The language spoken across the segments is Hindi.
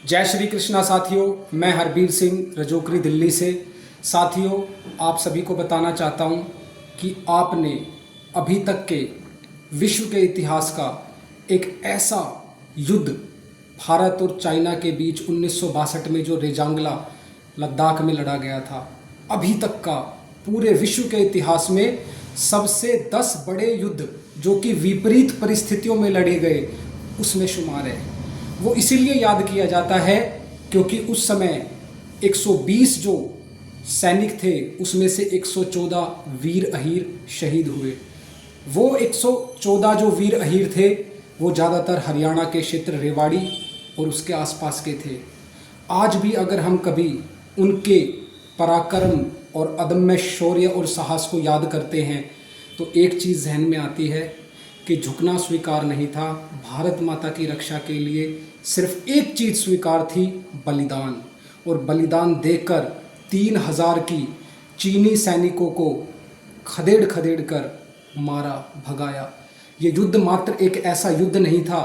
जय श्री कृष्णा साथियों, मैं हरबीर सिंह रजोकरी दिल्ली से। साथियों, आप सभी को बताना चाहता हूं कि आपने अभी तक के विश्व के इतिहास का एक ऐसा युद्ध भारत और चाइना के बीच 1962 में जो रेजांगला लद्दाख में लड़ा गया था, अभी तक का पूरे विश्व के इतिहास में सबसे 10 बड़े युद्ध जो कि विपरीत परिस्थितियों में लड़े गए उसमें शुमार है। वो इसीलिए याद किया जाता है क्योंकि उस समय 120 जो सैनिक थे उसमें से 114 वीर अहीर शहीद हुए। वो 114 जो वीर अहीर थे वो ज़्यादातर हरियाणा के क्षेत्र रेवाड़ी और उसके आसपास के थे। आज भी अगर हम कभी उनके पराक्रम और अदम्य शौर्य और साहस को याद करते हैं तो एक चीज़ जहन में आती है कि झुकना स्वीकार नहीं था। भारत माता की रक्षा के लिए सिर्फ एक चीज़ स्वीकार थी, बलिदान। और बलिदान देकर 3000 की चीनी सैनिकों को खदेड़ खदेड़ कर मारा, भगाया। ये युद्ध मात्र एक ऐसा युद्ध नहीं था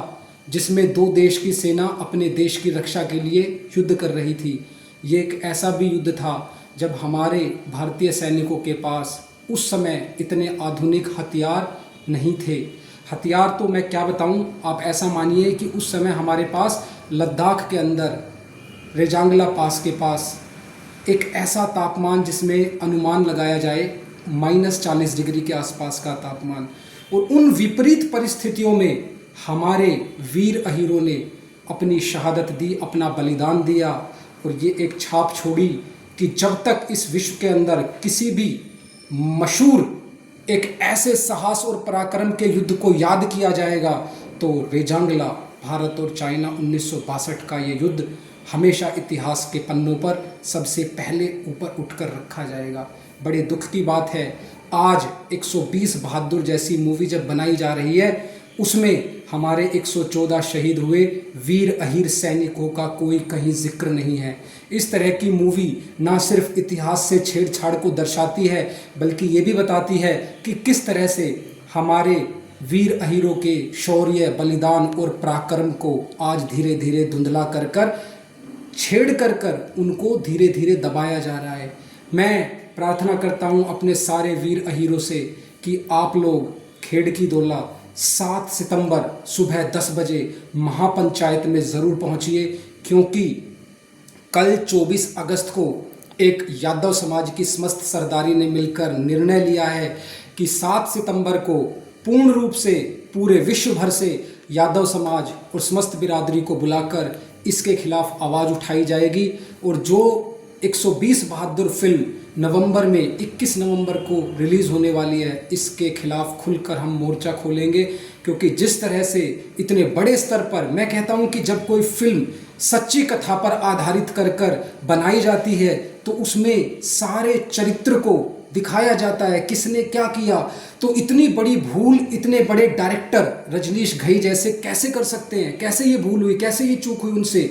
जिसमें दो देश की सेना अपने देश की रक्षा के लिए युद्ध कर रही थी। ये एक ऐसा भी युद्ध था जब हमारे भारतीय सैनिकों के पास उस समय इतने आधुनिक हथियार नहीं थे। हथियार तो मैं क्या बताऊं, आप ऐसा मानिए कि उस समय हमारे पास लद्दाख के अंदर रेजांगला पास के पास एक ऐसा तापमान जिसमें अनुमान लगाया जाए -40 डिग्री के आसपास का तापमान, और उन विपरीत परिस्थितियों में हमारे वीर अहीरों ने अपनी शहादत दी, अपना बलिदान दिया। और ये एक छाप छोड़ी कि जब तक इस विश्व के अंदर किसी भी मशहूर एक ऐसे साहस और पराक्रम के युद्ध को याद किया जाएगा तो रेजांगला भारत और चाइना 1962 का ये युद्ध हमेशा इतिहास के पन्नों पर सबसे पहले ऊपर उठकर रखा जाएगा। बड़े दुख की बात है, आज 120 बहादुर जैसी मूवी जब बनाई जा रही है उसमें हमारे 114 शहीद हुए वीर अहीर सैनिकों का कोई कहीं जिक्र नहीं है। इस तरह की मूवी ना सिर्फ इतिहास से छेड़छाड़ को दर्शाती है बल्कि ये भी बताती है कि किस तरह से हमारे वीर अहीरों के शौर्य, बलिदान और पराक्रम को आज धीरे धीरे धुंधला कर छेड़ कर उनको धीरे धीरे दबाया जा रहा है। मैं प्रार्थना करता हूँ अपने सारे वीर अहीरों से कि आप लोग खेड़की दोला 7 सितंबर सुबह 10 बजे महापंचायत में ज़रूर पहुंचिए, क्योंकि कल 24 अगस्त को एक यादव समाज की समस्त सरदारी ने मिलकर निर्णय लिया है कि 7 सितंबर को पूर्ण रूप से पूरे विश्व भर से यादव समाज और समस्त बिरादरी को बुलाकर इसके खिलाफ आवाज़ उठाई जाएगी। और जो 120 बहादुर फिल्म नवंबर में 21 नवंबर को रिलीज़ होने वाली है, इसके खिलाफ खुलकर हम मोर्चा खोलेंगे। क्योंकि जिस तरह से इतने बड़े स्तर पर, मैं कहता हूं कि जब कोई फिल्म सच्ची कथा पर आधारित कर बनाई जाती है तो उसमें सारे चरित्र को दिखाया जाता है, किसने क्या किया। तो इतनी बड़ी भूल इतने बड़े डायरेक्टर रजनीश घई जैसे कैसे कर सकते हैं? कैसे ये भूल हुई, कैसे ये चूक हुई उनसे?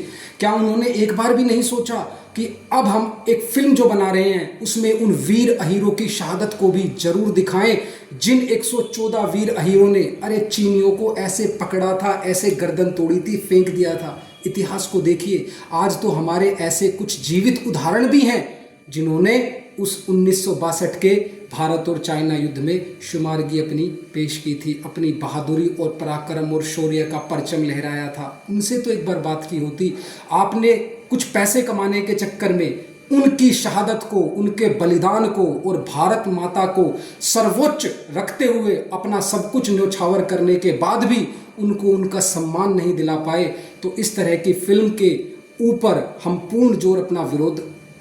क्या उन्होंने एक बार भी नहीं सोचा कि अब हम एक फिल्म जो बना रहे हैं उसमें उन वीर अहीरों की शहादत को भी जरूर दिखाएं, जिन 114 वीर अहीरों ने अरे चीनियों को ऐसे पकड़ा था, ऐसे गर्दन तोड़ी थी, फेंक दिया था। इतिहास को देखिए, आज तो हमारे ऐसे कुछ जीवित उदाहरण भी हैं जिन्होंने उस 1962 के भारत और चाइना युद्ध में शुमारगी अपनी पेश की थी, अपनी बहादुरी और पराक्रम और शौर्य का परचम लहराया था। उनसे तो एक बार बात की होती। आपने कुछ पैसे कमाने के चक्कर में उनकी शहादत को, उनके बलिदान को और भारत माता को सर्वोच्च रखते हुए अपना सब कुछ न्योछावर करने के बाद भी उनको उनका सम्मान नहीं दिला पाए। तो इस तरह की फिल्म के ऊपर हम पूर्ण जोर अपना विरोध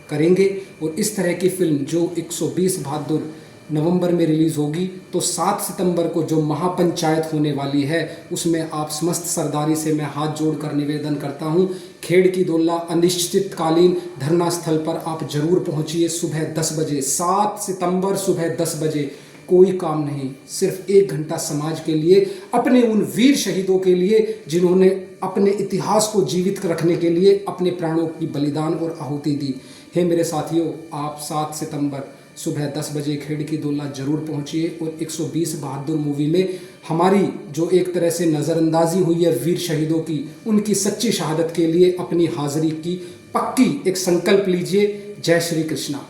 करेंगे। और इस तरह की फिल्म जो 120 बहादुर नवंबर में रिलीज़ होगी, तो 7 सितंबर को जो महापंचायत होने वाली है उसमें आप समस्त सरदारी से मैं हाथ जोड़कर निवेदन करता हूं, खेड़की दोला अनिश्चितकालीन धरना स्थल पर आप जरूर पहुंचिए सुबह 10 बजे। 7 सितंबर सुबह 10 बजे। कोई काम नहीं, सिर्फ 1 घंटा समाज के लिए, अपने उन वीर शहीदों के लिए जिन्होंने अपने इतिहास को जीवित रखने के लिए अपने प्राणों की बलिदान और आहुति दी। हे मेरे साथियों, आप 7 सितंबर सुबह 10 बजे खेड़ की दुल्ला जरूर पहुंचिए और 120 बहादुर मूवी में हमारी जो एक तरह से नज़रअंदाजी हुई है वीर शहीदों की, उनकी सच्ची शहादत के लिए अपनी हाजिरी की पक्की एक संकल्प लीजिए। जय श्री कृष्णा।